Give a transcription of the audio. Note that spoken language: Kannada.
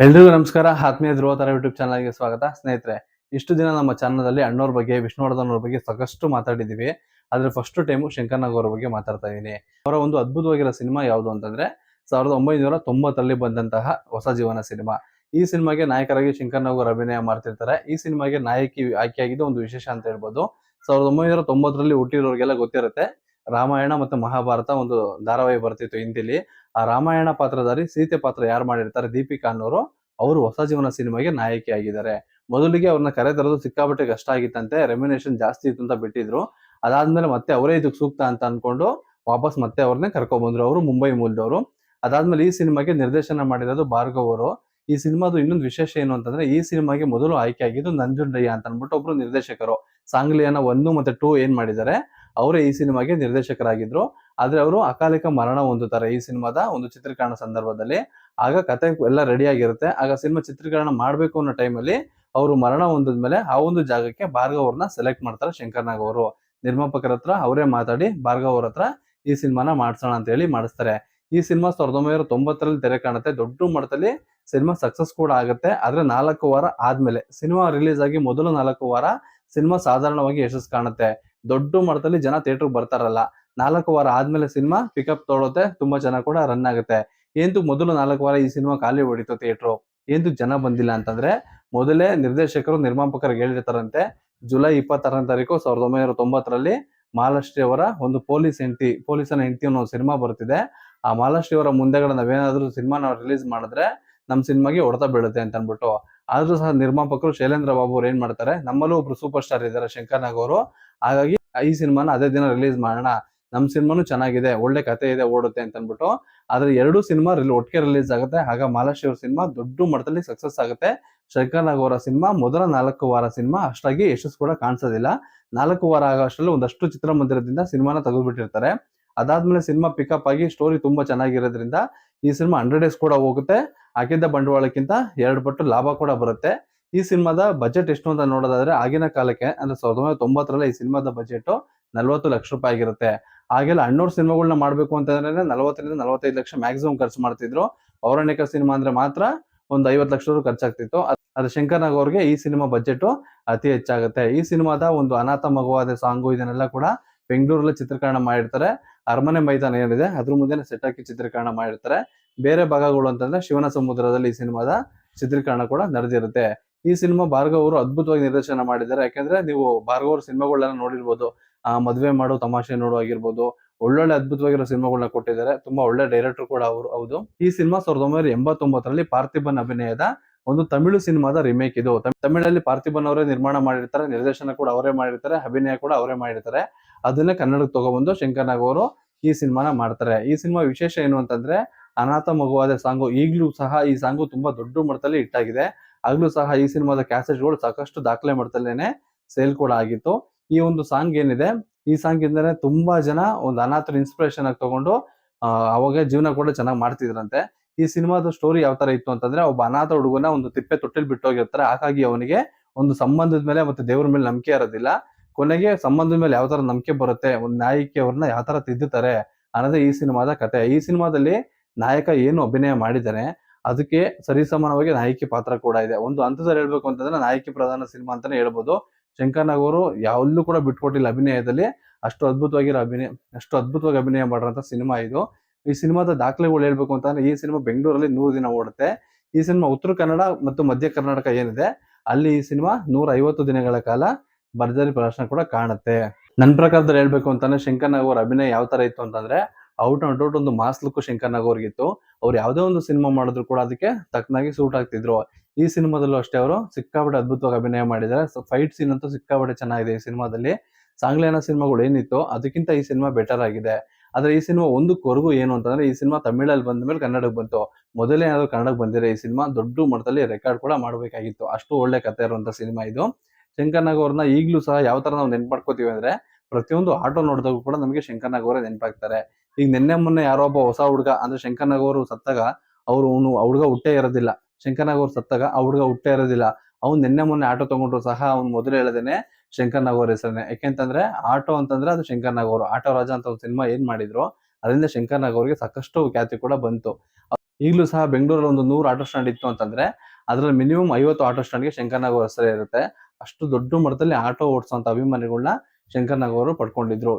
ಎಲ್ರಿಗೂ ನಮಸ್ಕಾರ. ಆತ್ಮೀಯ ಧ್ರುವತಾರ ಯೂಟ್ಯೂಬ್ ಚಾನಲ್ಗೆ ಸ್ವಾಗತ. ಸ್ನೇಹಿತರೆ, ಇಷ್ಟು ದಿನ ನಮ್ಮ ಚಾನಲ್ ಅಣ್ಣವ್ರ ಬಗ್ಗೆ, ವಿಷ್ಣುವರ್ಧನ್ ಅವ್ರ ಬಗ್ಗೆ ಸಾಕಷ್ಟು ಮಾತಾಡಿದೀವಿ. ಆದ್ರೆ ಫಸ್ಟ್ ಟೈಮು ಶಂಕರ್ ನಾಗ್ ಅವರ ಬಗ್ಗೆ ಮಾತಾಡ್ತಾ ಇದ್ದೀನಿ. ಅವರ ಒಂದು ಅದ್ಭುತವಾಗಿರೋ ಸಿನಿಮಾ ಯಾವುದು ಅಂತಂದ್ರೆ 1990ರಲ್ಲಿ ಬಂದಂತಹ ಹೊಸ ಜೀವನ ಸಿನಿಮಾ. ಈ ಸಿನಿಮಾಗೆ ನಾಯಕರಾಗಿ ಶಂಕರ್ ನಾಗ್ ಅವರು ಅಭಿನಯ ಮಾಡ್ತಿರ್ತಾರೆ. ಈ ಸಿನಿಮಾಗೆ ನಾಯಕಿ ಆಯ್ಕೆಯಾಗಿದ್ದು ಒಂದು ವಿಶೇಷ ಅಂತ ಹೇಳ್ಬೋದು. 1990ರಲ್ಲಿ ಹುಟ್ಟಿರೋರಿಗೆಲ್ಲ ಗೊತ್ತಿರುತ್ತೆ. ರಾಮಾಯಣ ಮತ್ತು ಮಹಾಭಾರತ ಒಂದು ಧಾರಾವಾಹಿ ಬರ್ತಿತ್ತು ಹಿಂದಿಲಿ. ಆ ರಾಮಾಯಣ ಪಾತ್ರಧಾರಿ ಸೀತೆ ಪಾತ್ರ ಯಾರು ಮಾಡಿರ್ತಾರೆ, ದೀಪಿಕಾ ಅನ್ನೋರು, ಅವರು ಹೊಸ ಜೀವನ ಸಿನಿಮಾಗೆ ನಾಯಕಿ ಆಗಿದ್ದಾರೆ. ಮೊದಲಿಗೆ ಅವ್ರನ್ನ ಕರೆ ತರೋದು ಸಿಕ್ಕಾಪಟ್ಟೆ ಕಷ್ಟ ಆಗಿತ್ತಂತೆ, ರೆಮ್ಯುನೇಷನ್ ಜಾಸ್ತಿ ಇತ್ತು ಅಂತ ಬಿಟ್ಟಿದ್ರು. ಅದಾದ್ಮೇಲೆ ಮತ್ತೆ ಅವರೇ ಇದಕ್ಕೆ ಸೂಕ್ತ ಅಂತ ಅನ್ಕೊಂಡು ವಾಪಸ್ ಮತ್ತೆ ಅವ್ರನ್ನೇ ಕರ್ಕೊಂಡ್ ಬಂದ್ರು. ಅವರು ಮುಂಬೈ ಮೂಲದವರು. ಅದಾದ್ಮೇಲೆ ಈ ಸಿನಿಮಾಗೆ ನಿರ್ದೇಶನ ಮಾಡಿರೋದು ಭಾರ್ಗವ್ ಅವರು. ಈ ಸಿನಿಮಾದು ಇನ್ನೊಂದು ವಿಶೇಷ ಏನು ಅಂತಂದ್ರೆ, ಈ ಸಿನಿಮಾಗೆ ಮೊದಲು ಆಯ್ಕೆ ಆಗಿದ್ದು ನಂಜುಂಡಯ್ಯ ಅಂತ ಅನ್ಬಿಟ್ಟು ಒಬ್ರು ನಿರ್ದೇಶಕರು. ಸಾಂಗ್ಲಿಯಾನ 1 ಮತ್ತೆ 2 ಏನ್ ಮಾಡಿದ್ದಾರೆ, ಅವರೇ ಈ ಸಿನಿಮಾಗೆ ನಿರ್ದೇಶಕರಾಗಿದ್ರು. ಆದ್ರೆ ಅವರು ಅಕಾಲಿಕ ಮರಣ ಹೊಂದುತ್ತಾರೆ ಈ ಸಿನಿಮಾದ ಒಂದು ಚಿತ್ರೀಕರಣ ಸಂದರ್ಭದಲ್ಲಿ. ಆಗ ಕತೆ ಎಲ್ಲ ರೆಡಿ ಆಗಿರುತ್ತೆ. ಆಗ ಸಿನಿಮಾ ಚಿತ್ರೀಕರಣ ಮಾಡ್ಬೇಕು ಅನ್ನೋ ಟೈಮಲ್ಲಿ ಅವರು ಮರಣ ಹೊಂದಿದ್ಮೇಲೆ ಆ ಒಂದು ಜಾಗಕ್ಕೆ ಭಾರ್ಗವ್ ಅವ್ರನ್ನ ಸೆಲೆಕ್ಟ್ ಮಾಡ್ತಾರೆ ಶಂಕರ್ ನಾಗ್ ಅವರು. ನಿರ್ಮಾಪಕರ ಹತ್ರ ಅವರೇ ಮಾತಾಡಿ ಭಾರ್ಗವ್ ಅವ್ರ ಹತ್ರ ಈ ಸಿನಿಮಾನ ಮಾಡ್ಸೋಣ ಅಂತ ಹೇಳಿ ಮಾಡಿಸ್ತಾರೆ. ಈ ಸಿನಿಮಾ 1990ರಲ್ಲಿ ತೆರೆ ಕಾಣುತ್ತೆ. ದೊಡ್ಡ ಮಟ್ಟದಲ್ಲಿ ಸಿನಿಮಾ ಸಕ್ಸಸ್ ಕೂಡ ಆಗುತ್ತೆ. ಆದ್ರೆ 4 ವಾರ ಆದ್ಮೇಲೆ, ಸಿನಿಮಾ ರಿಲೀಸ್ ಆಗಿ ಮೊದಲು 4 ವಾರ ಸಿನಿಮಾ ಸಾಧಾರಣವಾಗಿ ಯಶಸ್ಸು ಕಾಣುತ್ತೆ. ದೊಡ್ಡ ಮಟ್ಟದಲ್ಲಿ ಜನ ಥಿಯೇಟರ್ ಬರ್ತಾರಲ್ಲ, 4 ವಾರ ಆದ್ಮೇಲೆ ಸಿನಿಮಾ ಪಿಕಪ್ ತೊಗೊಳುತ್ತೆ. ತುಂಬಾ ಚೆನ್ನಾಗಿ ಕೂಡ ರನ್ ಆಗುತ್ತೆ. ಏಂತು ಮೊದಲು 4 ವಾರ ಈ ಸಿನಿಮಾ ಖಾಲಿ ಹೊಡಿತು ಥಿಯೇಟ್ರು, ಏಂತು ಜನ ಬಂದಿಲ್ಲ ಅಂತಂದ್ರೆ, ಮೊದಲೇ ನಿರ್ದೇಶಕರು ನಿರ್ಮಾಪಕರಿಗೆ ಹೇಳಿರ್ತಾರಂತೆ, ಜುಲೈ 26ನೇ ತಾರೀಕು 1990ರಲ್ಲಿ ಮಾಲಾಶ್ರೀ ಅವರ ಒಂದು ಪೊಲೀಸನ ಹೆಂಡತಿ ಅನ್ನೋ ಸಿನಿಮಾ ಬರ್ತಿದೆ. ಆ ಮಾಲಾಶ್ರೀ ಅವರ ಮುಂದೆಗಡೆ ನಾವೇನಾದ್ರೂ ಸಿನಿಮಾನ ರಿಲೀಸ್ ಮಾಡಿದ್ರೆ ನಮ್ ಸಿನಿಮಾಗೆ ಹೊಡೆತ ಬೀಳುತ್ತೆ ಅಂತ ಅನ್ಬಿಟ್ಟು. ಆದ್ರೂ ಸಹ ನಿರ್ಮಾಪಕರು ಶೈಲೇಂದ್ರ ಬಾಬು ಅವ್ರು ಏನ್ ಮಾಡ್ತಾರೆ, ನಮ್ಮಲ್ಲೂ ಒಬ್ರು ಸೂಪರ್ ಸ್ಟಾರ್ ಇದ್ದಾರೆ ಶಂಕರ್ ನಾಗ್ ಅವರು, ಹಾಗಾಗಿ ಈ ಸಿನಿಮಾನ ಅದೇ ದಿನ ರಿಲೀಸ್ ಮಾಡೋಣ, ನಮ್ ಸಿನಿಮಾನು ಚೆನ್ನಾಗಿದೆ, ಒಳ್ಳೆ ಕತೆ ಇದೆ, ಓಡುತ್ತೆ ಅಂತ ಅನ್ಬಿಟ್ಟು. ಆದ್ರೆ 2 ಸಿನಿಮಾ ಒಟ್ಟಿಗೆ ರಿಲೀಸ್ ಆಗುತ್ತೆ. ಆಗ ಮಾಲಾಶ್ರೀ ಅವ್ರ ಸಿನಿಮಾ ದೊಡ್ಡ ಮಟ್ಟದಲ್ಲಿ ಸಕ್ಸಸ್ ಆಗುತ್ತೆ. ಶಂಕರ್ ನಾಗ್ ಅವರ ಸಿನಿಮಾ ಮೊದಲ 4 ವಾರ ಸಿನಿಮಾ ಅಷ್ಟಾಗಿ ಯಶಸ್ಸು ಕೂಡ ಕಾಣಿಸೋದಿಲ್ಲ. 4 ವಾರ ಆಗೋ ಅಷ್ಟರಲ್ಲಿ ಒಂದಷ್ಟು ಚಿತ್ರಮಂದಿರದಿಂದ ಸಿನಿಮಾನ ತೆಗೆದುಬಿಟ್ಟಿರ್ತಾರೆ. ಅದಾದ್ಮೇಲೆ ಸಿನಿಮಾ ಪಿಕಪ್ ಆಗಿ ಸ್ಟೋರಿ ತುಂಬಾ ಚೆನ್ನಾಗಿರೋದ್ರಿಂದ ಈ ಸಿನಿಮಾ 100 ಡೇಸ್ ಕೂಡ ಹೋಗುತ್ತೆ. ಹಾಕಿದ್ದ ಬಂಡವಾಳಕ್ಕಿಂತ 2 ಪಟ್ಟು ಲಾಭ ಕೂಡ ಬರುತ್ತೆ. ಈ ಸಿನಿಮಾದ ಬಜೆಟ್ ಎಷ್ಟು ಅಂತ ನೋಡೋದಾದ್ರೆ, ಆಗಿನ ಕಾಲಕ್ಕೆ ಅಂದ್ರೆ 1990ರಲ್ಲಿ ಈ ಸಿನಿಮಾದ ಬಜೆಟ್ 40 ಲಕ್ಷ ರೂಪಾಯಿ ಆಗಿರುತ್ತೆ. ಹಾಗೆಲ್ಲ ಅಣ್ಣವ್ರ ಸಿನಿಮಾಗಳನ್ನ ಮಾಡ್ಬೇಕು ಅಂತಂದ್ರೆ 40ರಿಂದ 45 ಲಕ್ಷ ಮ್ಯಾಕ್ಸಿಮಮ್ ಖರ್ಚು ಮಾಡ್ತಿದ್ರು. ಪೌರಾಣಿಕ ಸಿನಿಮಾ ಅಂದ್ರೆ ಮಾತ್ರ ಒಂದು 50 ಲಕ್ಷ ಖರ್ಚಾಗ್ತಿತ್ತು. ಆದ್ರೆ ಶಂಕರ್ ನಾಗ್ ಅವ್ರಿಗೆ ಈ ಸಿನಿಮಾ ಬಜೆಟ್ ಅತಿ ಹೆಚ್ಚಾಗುತ್ತೆ. ಈ ಸಿನಿಮಾದ ಒಂದು ಅನಾಥ ಮಗುವಾದ ಸಾಂಗು ಇದನ್ನೆಲ್ಲ ಕೂಡ ಬೆಂಗಳೂರಲ್ಲಿ ಚಿತ್ರೀಕರಣ ಮಾಡಿರ್ತಾರೆ. ಅರಮನೆ ಮೈದಾನ ಏನಿದೆ ಅದ್ರ ಮುಂದೆನೆ ಸೆಟ್ ಹಾಕಿ ಚಿತ್ರೀಕರಣ ಮಾಡಿರ್ತಾರೆ. ಬೇರೆ ಭಾಗಗಳು ಅಂತಂದ್ರೆ ಶಿವನ ಸಮುದ್ರದಲ್ಲಿ ಈ ಸಿನಿಮಾದ ಚಿತ್ರೀಕರಣ ಕೂಡ ನಡೆದಿರುತ್ತೆ. ಈ ಸಿನಿಮಾ ಭಾರ್ಗವ್ ಅವರು ಅದ್ಭುತವಾಗಿ ನಿರ್ದೇಶನ ಮಾಡಿದ್ದಾರೆ. ಯಾಕಂದ್ರೆ ನೀವು ಭಾರ್ಗವ್ ಅವ್ರ ಸಿನಿಮಾಗಳನ್ನ ನೋಡಿರ್ಬೋದು. ಮದ್ವೆ ಮಾಡು ತಮಾಷೆ ನೋಡು ಆಗಿರ್ಬೋದು, ಒಳ್ಳೊಳ್ಳೆ ಅದ್ಭುತವಾಗಿರೋ ಸಿನಿಮಾಗಳನ್ನ ಕೊಟ್ಟಿದ್ದಾರೆ. ತುಂಬಾ ಒಳ್ಳೆ ಡೈರೆಕ್ಟರ್ ಕೂಡ ಅವರು. ಹೌದು, ಈ ಸಿನಿಮಾ 1989ರಲ್ಲಿ ಪಾರ್ಥಿಬನ್ ಅಭಿನಯದ ಒಂದು ತಮಿಳು ಸಿನಿಮಾದ ರಿಮೇಕ್ ಇದು. ತಮಿಳಲ್ಲಿ ಪಾರ್ಥಿಬನ್ ಅವರೇ ನಿರ್ಮಾಣ ಮಾಡಿರ್ತಾರೆ, ನಿರ್ದೇಶನ ಕೂಡ ಅವರೇ ಮಾಡಿರ್ತಾರೆ, ಅಭಿನಯ ಕೂಡ ಅವರೇ ಮಾಡಿರ್ತಾರೆ. ಅದನ್ನೇ ಕನ್ನಡಕ್ಕೆ ತಗೊಬಂದು ಶಂಕರ್ ನಾಗ್ ಅವರು ಈ ಸಿನಿಮಾನ ಮಾಡ್ತಾರೆ. ಈ ಸಿನಿಮಾ ವಿಶೇಷ ಏನು ಅಂತಂದ್ರೆ, ಅನಾಥ ಮಗುವಾದ ಸಾಂಗು ಈಗ್ಲೂ ಸಹ ಈ ಸಾಂಗು ತುಂಬಾ ದೊಡ್ಡ ಮಟ್ಟದಲ್ಲಿ ಹಿಟ್ ಆಗಿದೆ. ಆಗ್ಲೂ ಸಹ ಈ ಸಿನಿಮಾದ ಕ್ಯಾಸೆಟ್ಗಳು ಸಾಕಷ್ಟು ದಾಖಲೆ ಮಟ್ಟದಲ್ಲೇನೆ ಸೇಲ್ ಕೂಡ ಆಗಿತ್ತು. ಈ ಒಂದು ಸಾಂಗ್ ಏನಿದೆ, ಈ ಸಾಂಗ್ ಇಂದಾನೆ ತುಂಬಾ ಜನ ಒಂದು ಅನಾಥರ ಇನ್ಸ್ಪಿರೇಷನ್ ಆಗಿ ತಗೊಂಡು ಅವಾಗ ಜೀವನ ಕೂಡ ಚೆನ್ನಾಗಿ ಮಾಡ್ತಿದ್ರಂತೆ. ಈ ಸಿನಿಮಾದ ಸ್ಟೋರಿ ಯಾವ ತರ ಇತ್ತು ಅಂತಂದ್ರೆ, ಒಬ್ಬ ಅನಾಥ ಹುಡುಗನ ಒಂದು ತಿಪ್ಪೆ ತೊಟ್ಟಿಲ್ ಬಿಟ್ಟೋಗಿರ್ತಾರೆ. ಹಾಗಾಗಿ ಅವನಿಗೆ ಒಂದು ಸಂಬಂಧದ ಮೇಲೆ ಮತ್ತೆ ದೇವ್ರ ಮೇಲೆ ನಂಬಿಕೆ ಇರೋದಿಲ್ಲ. ಕೊನೆಗೆ ಸಂಬಂಧದ ಮೇಲೆ ಯಾವ ತರ ನಂಬಿಕೆ ಬರುತ್ತೆ, ಒಂದು ನಾಯಕಿ ಅವ್ರನ್ನ ಯಾವ ತರ ತಿದ್ದುತ್ತಾರೆ ಅನ್ನೋದೇ ಈ ಸಿನಿಮಾದ ಕತೆ. ಈ ಸಿನಿಮಾದಲ್ಲಿ ನಾಯಕ ಏನು ಅಭಿನಯ ಮಾಡಿದ್ದಾನೆ ಅದಕ್ಕೆ ಸರಿಸಮಾನವಾಗಿ ನಾಯಕಿ ಪಾತ್ರ ಕೂಡ ಇದೆ. ಒಂದು ಹಂತದಲ್ಲಿ ಹೇಳ್ಬೇಕು ಅಂತಂದ್ರೆ ನಾಯಕಿ ಪ್ರಧಾನ ಸಿನಿಮಾ ಅಂತಾನೆ ಹೇಳ್ಬೋದು. ಶಂಕರ್ ನಾಗ್ ಅವರು ಯಾವಲ್ಲೂ ಕೂಡ ಬಿಟ್ಕೊಟ್ಟಿಲ್ಲ ಅಭಿನಯದಲ್ಲಿ. ಅಷ್ಟು ಅದ್ಭುತವಾಗಿ ಅಭಿನಯ ಮಾಡಿರೋಂಥ ಸಿನಿಮಾ ಇದು. ಈ ಸಿನಿಮಾದ ದಾಖಲೆಗಳು ಹೇಳ್ಬೇಕು ಅಂತಂದ್ರೆ, ಈ ಸಿನಿಮಾ ಬೆಂಗಳೂರಲ್ಲಿ 100 ದಿನ ಓಡುತ್ತೆ. ಈ ಸಿನಿಮಾ ಉತ್ತರ ಕನ್ನಡ ಮತ್ತು ಮಧ್ಯ ಕರ್ನಾಟಕ ಏನಿದೆ ಅಲ್ಲಿ ಈ ಸಿನಿಮಾ 150 ದಿನಗಳ ಕಾಲ ಭರ್ಜರಿ ಪ್ರದರ್ಶನ ಕೂಡ ಕಾಣುತ್ತೆ. ನನ್ನ ಪ್ರಕಾರದಲ್ಲಿ ಹೇಳ್ಬೇಕು ಅಂತಂದ್ರೆ, ಶಂಕರ್ ನಾಗ್ ಅವ್ರ ಅಭಿನಯ ಯಾವ ತರ ಇತ್ತು ಅಂತಂದ್ರೆ, ಔಟ್ ಅಂಡ್ ಔಟ್ ಒಂದು ಮಾಸ್ ಲುಕ್ ಶಂಕರ್ ನಾಗ್ ಅವ್ರಿಗಿತ್ತು. ಅವ್ರು ಯಾವುದೇ ಒಂದು ಸಿನಿಮಾ ಮಾಡಿದ್ರು ಕೂಡ ಅದಕ್ಕೆ ತಕ್ಕನಾಗಿ ಸೂಟ್ ಆಗ್ತಿದ್ರು. ಈ ಸಿನಿಮಾದಲ್ಲೂ ಅಷ್ಟೇ ಅವರು ಸಿಕ್ಕಾಪಟ್ಟೆ ಅದ್ಭುತವಾಗಿ ಅಭಿನಯ ಮಾಡಿದ್ದಾರೆ. ಫೈಟ್ ಸೀನ್ ಅಂತೂ ಸಿಕ್ಕಾಪಟ್ಟೆ ಚೆನ್ನಾಗಿದೆ ಈ ಸಿನಿಮಾದಲ್ಲಿ. ಸಾಂಗ್ಲಿಯಾನ ಸಿನಿಮಾಗಳು ಏನಿತ್ತು ಅದಕ್ಕಿಂತ ಈ ಸಿನಿಮಾ ಬೆಟರ್ ಆಗಿದೆ. ಆದ್ರೆ ಈ ಸಿನಿಮಾ ಒಂದು ಕೊರಗು ಏನು ಅಂತಂದ್ರೆ, ಈ ಸಿನಿಮಾ ತಮಿಳಲ್ಲಿ ಬಂದ ಮೇಲೆ ಕನ್ನಡಕ್ಕೆ ಬಂತು. ಮೊದಲೇ ಏನಾದ್ರು ಕನ್ನಡಕ್ಕೆ ಬಂದಿರೋ ಈ ಸಿನಿಮಾ ದೊಡ್ಡ ಮಟ್ಟದಲ್ಲಿ ರೆಕಾರ್ಡ್ ಕೂಡ ಮಾಡಬೇಕಾಗಿತ್ತು. ಅಷ್ಟು ಒಳ್ಳೆ ಕತೆ ಇರುವಂತ ಸಿನಿಮಾ ಇದು. ಶಂಕರ್ ನಾಗ್ ಅವ್ರನ್ನ ಈಗ್ಲೂ ಸಹ ಯಾವ ತರ ನಾವು ನೆನ್ಪು ಮಾಡ್ಕೋತೀವಿ ಅಂದ್ರೆ, ಪ್ರತಿಯೊಂದು ಆಟೋ ನೋಡಿದಾಗ ಕೂಡ ನಮಗೆ ಶಂಕರ್ ನಾಗ್ ಅವರೇ ನೆನಪಾಗ್ತಾರೆ. ಈಗ ನಿನ್ನೆ ಮೊನ್ನೆ ಯಾರೋ ಒಬ್ಬ ಹೊಸ ಹುಡುಗ ಅಂದ್ರೆ ಶಂಕರ್ ನಾಗ್ ಅವರು ಸತ್ತಾಗ ಹುಡುಗ ಹುಟ್ಟೇ ಇರೋದಿಲ್ಲ. ಶಂಕರ್ ನಾಗ್ ಅವ್ರು ಸತ್ತಾಗ ಆ ಹುಡುಗ ಹುಟ್ಟೇ ಇರೋದಿಲ್ಲ. ಅವ್ನು ನಿನ್ನೆ ಮೊನ್ನೆ ಆಟೋ ತಗೊಂಡ್ರು ಸಹ ಅವ್ನು ಮೊದಲು ಹೇಳದೇನೆ ಶಂಕರ್ ನಾಗ್ ಅವ್ರ ಹೆಸರನ್ನೇ. ಯಾಕೆಂತಂದ್ರೆ ಆಟೋ ಅಂತಂದ್ರೆ ಅದು ಶಂಕರ್ ನಾಗ್ ಅವರು. ಆಟೋ ರಾಜ ಅಂತ ಒಂದು ಸಿನಿಮಾ ಏನ್ ಮಾಡಿದ್ರು ಅದರಿಂದ ಶಂಕರ್ ನಾಗ್ ಅವ್ರಿಗೆ ಸಾಕಷ್ಟು ಖ್ಯಾತಿ ಕೂಡ ಬಂತು. ಈಗಲೂ ಸಹ ಬೆಂಗಳೂರಲ್ಲಿ ಒಂದು 100 ಆಟೋ ಸ್ಟ್ಯಾಂಡ್ ಇತ್ತು ಅಂತಂದ್ರೆ ಅದ್ರಲ್ಲಿ ಮಿನಿಮಮ್ 50 ಆಟೋ ಸ್ಟ್ಯಾಂಡ್ಗೆ ಶಂಕರ್ ನಾಗ್ ಅವ್ರ ಹೆಸರೇ ಇರುತ್ತೆ. ಅಷ್ಟು ದೊಡ್ಡ ಮಟ್ಟದಲ್ಲಿ ಆಟೋ ಓಡಿಸುವಂತ ಅಭಿಮಾನಿಗಳನ್ನ ಶಂಕರ್ ನಾಗ್ ಅವರು ಪಡ್ಕೊಂಡಿದ್ರು.